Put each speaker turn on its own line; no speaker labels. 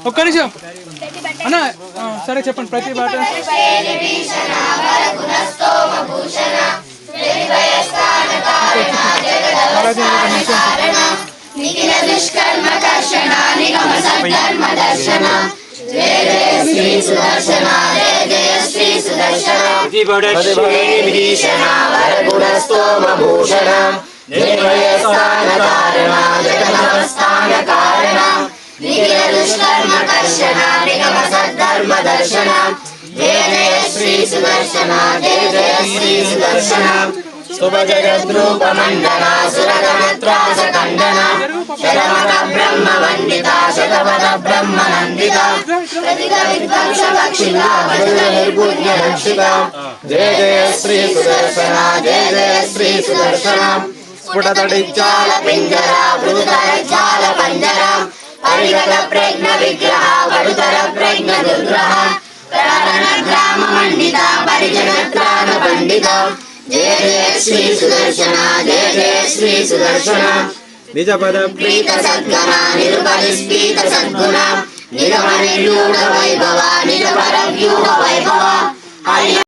ఒక్క నిమిషం అన్న సరే చెప్పండి ప్రతి పాట
जगद्रूपमण्डना सुरगणत्रासकण्डना शरमत ब्रह्मवन्दिता शतपथ ब्रह्मनन्दिता प्रतिगविध्वंसभक्षिता वज्रनिर्बुद्ध्यरक्षिता जय जय श्री सुदर्शना जय जय श्री सुदर्शना स्फुटतडिज्जालपिञ्जरा वृतरज्जालपञ्जरा परिगत प्रज्ञ विग्रह वरुतर प्रज्ञ दुर्ग्रह प्राणग्राममण्डिता परिजनत्राण पण्डिता जय जय श्री सुदर्शना जय जय श्री सुदर्शना निजपद प्रीत सद्गुणा निरुपनिष्पीत सद्गुणा निगमनिरूढ वैभवा निजपरव्यूह वैभवा हरि